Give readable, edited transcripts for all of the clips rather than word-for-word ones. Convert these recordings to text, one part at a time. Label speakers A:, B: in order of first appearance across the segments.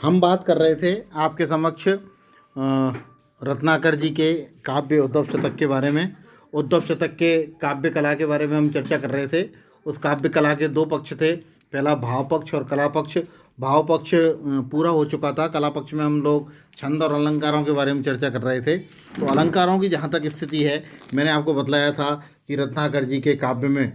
A: हम बात कर रहे थे आपके समक्ष रत्नाकर जी के काव्य उद्धव शतक के बारे में। उद्धव शतक के काव्य कला के बारे में हम चर्चा कर रहे थे। उस काव्य कला के दो पक्ष थे, पहला भाव पक्ष और कला पक्ष। भाव पक्ष पूरा हो चुका था। कला पक्ष में हम लोग छंद और अलंकारों के बारे में चर्चा कर रहे थे। तो अलंकारों की जहाँ तक स्थिति है, मैंने आपको बतलाया था कि रत्नाकर जी के काव्य में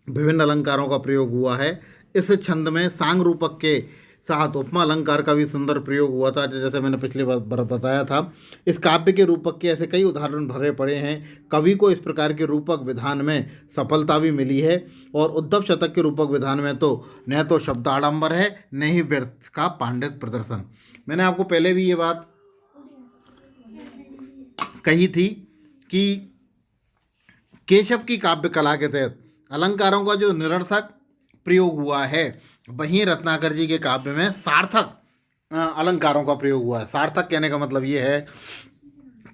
A: विभिन्न अलंकारों का प्रयोग हुआ है। इस छंद में सांग रूपक के साथ उपमा अलंकार का भी सुंदर प्रयोग हुआ था, जैसे मैंने पिछले बार बताया था। इस काव्य के रूपक के ऐसे कई उदाहरण भरे पड़े हैं। कवि को इस प्रकार के रूपक विधान में सफलता भी मिली है। और उद्धव शतक के रूपक विधान में तो न तो शब्दाडंबर है, न ही व्यर्थ का पांडित्य प्रदर्शन। मैंने आपको पहले भी ये बात कही थी कि केशव की काव्य कला के तहत अलंकारों का जो निरर्थक प्रयोग हुआ है, वहीं रत्नाकर जी के काव्य में सार्थक अलंकारों का प्रयोग हुआ है। सार्थक कहने का मतलब ये है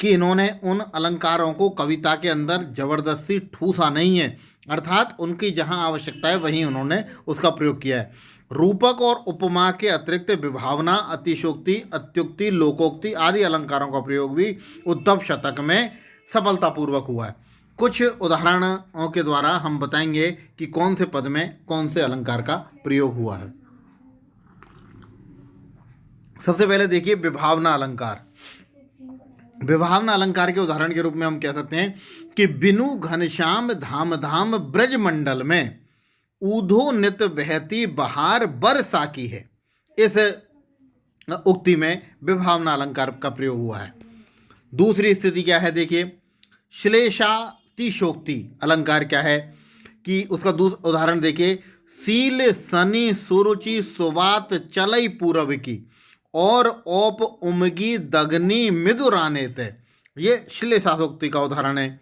A: कि इन्होंने उन अलंकारों को कविता के अंदर जबरदस्ती ठूसा नहीं है, अर्थात उनकी जहां आवश्यकता है वहीं उन्होंने उसका प्रयोग किया है। रूपक और उपमा के अतिरिक्त विभावना, अतिशोक्ति, अत्युक्ति, लोकोक्ति आदि अलंकारों का प्रयोग भी उद्धव शतक में सफलतापूर्वक हुआ है। कुछ उदाहरणों के द्वारा हम बताएंगे कि कौन से पद में कौन से अलंकार का प्रयोग हुआ है। सबसे पहले देखिए विभावना अलंकार। विभावना अलंकार के उदाहरण के रूप में हम कह सकते हैं कि बिनु घनश्याम धाम धाम ब्रज मंडल में ऊधो नित बहती बहार बरसा की है। इस उक्ति में विभावना अलंकार का प्रयोग हुआ है। दूसरी स्थिति क्या है, देखिए श्लेषातिशोक्ति अलंकार क्या है कि उसका उदाहरण देखिए। सील सनी सुरुचि सुवात चलई पूरब की और ओप उमगी दगनी मिदुराने तय, ये श्लेषातिशोक्ति का उदाहरण है।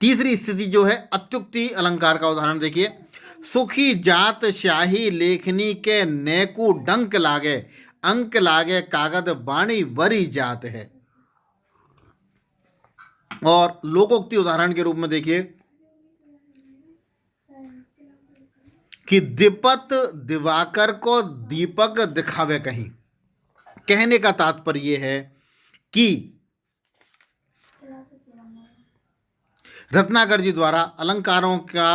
A: तीसरी स्थिति जो है अत्युक्ति अलंकार का उदाहरण देखिए। सुखी जात शाही लेखनी के नेकू डंक लागे, अंक लागे कागद बाणी वरी जात है। और लोकोक्ति उदाहरण के रूप में देखिए कि दीपत दिवाकर को दीपक दिखावे कहीं। कहने का तात्पर्य यह है कि रत्नाकर जी द्वारा अलंकारों का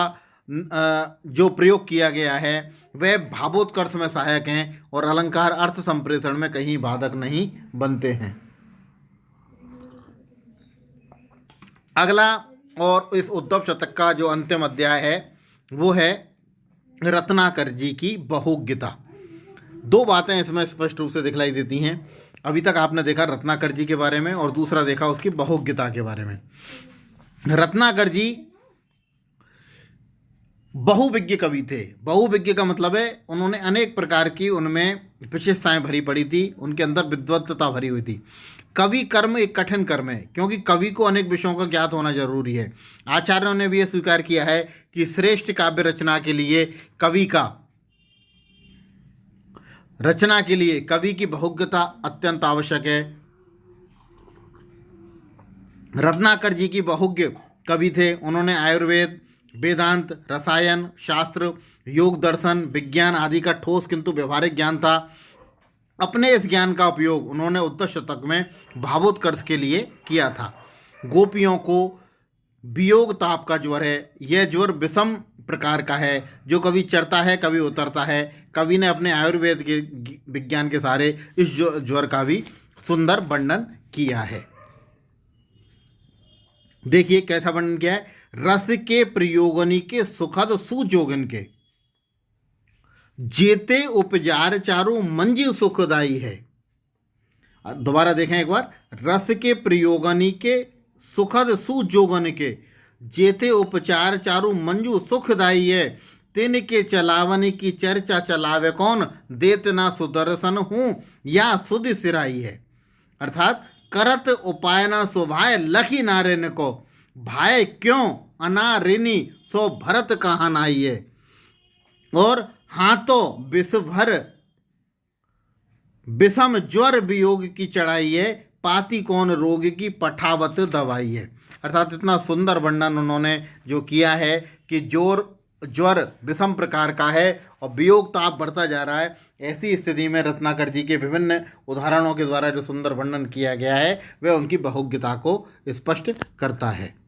A: जो प्रयोग किया गया है वह भावोत्कर्ष में सहायक हैं और अलंकार अर्थ संप्रेषण में कहीं बाधक नहीं बनते हैं। अगला और इस उद्धव शतक का जो अंतिम अध्याय है वो है रत्नाकर जी की बहुज्ञता। दो बातें इसमें स्पष्ट रूप से दिखलाई देती हैं। अभी तक आपने देखा रत्नाकर जी के बारे में और दूसरा देखा उसकी बहुज्ञता के बारे में। रत्नाकर जी बहुविज्ञ कवि थे। बहुविज्ञ का मतलब है उन्होंने अनेक प्रकार की उनमें विशेषताएं भरी पड़ी थी, उनके अंदर विद्वत्ता भरी हुई थी। कवि कर्म एक कठिन कर्म है, क्योंकि कवि को अनेक विषयों का ज्ञात होना जरूरी है। आचार्यों ने भी यह स्वीकार किया है कि श्रेष्ठ काव्य रचना के लिए कवि की बहुज्ञता अत्यंत आवश्यक है। रत्नाकर जी की बहुज्ञ कवि थे। उन्होंने आयुर्वेद, वेदांत, रसायन शास्त्र, योग दर्शन, विज्ञान आदि का ठोस किंतु व्यवहारिक ज्ञान था। अपने इस ज्ञान का उपयोग उन्होंने उद्धव शतक में भावोत्कर्ष के लिए किया था। गोपियों को वियोग ताप का ज्वर है। यह ज्वर विषम प्रकार का है, जो कभी चढ़ता है कभी उतरता है। कवि ने अपने आयुर्वेद के विज्ञान के सहारे इस ज्वर का भी सुंदर वर्णन किया है। देखिए कैसा वर्णन किया है। रस के प्रयोगनी के सुखद सुजोगन के जेते उपजार चारु मंजी सुखदाई है। दोबारा देखें एक बार। रस के प्रयोगनी के सुखद सुजोगन के जेते उपचार चारु मंजू सुखदाई है। तिन के चलावन की चर्चा चलावे कौन, देत ना सुदर्शन हूं या सुध सिराई है। अर्थात करत उपाय ना सुभाय लखी नारिन को, भाई क्यों अनारिनी सो भरत कहां आई है। और हाथों विष भर विषम ज्वर वियोग की चढ़ाई है, पाती कौन रोग की पठावत दवाई है। अर्थात इतना सुंदर वर्णन उन्होंने जो किया है कि ज्वर विषम प्रकार का है और वियोग ताप बढ़ता जा रहा है। ऐसी स्थिति में रत्नाकर जी के विभिन्न उदाहरणों के द्वारा जो सुंदर वर्णन किया गया है वह उनकी बहुज्ञता को स्पष्ट करता है।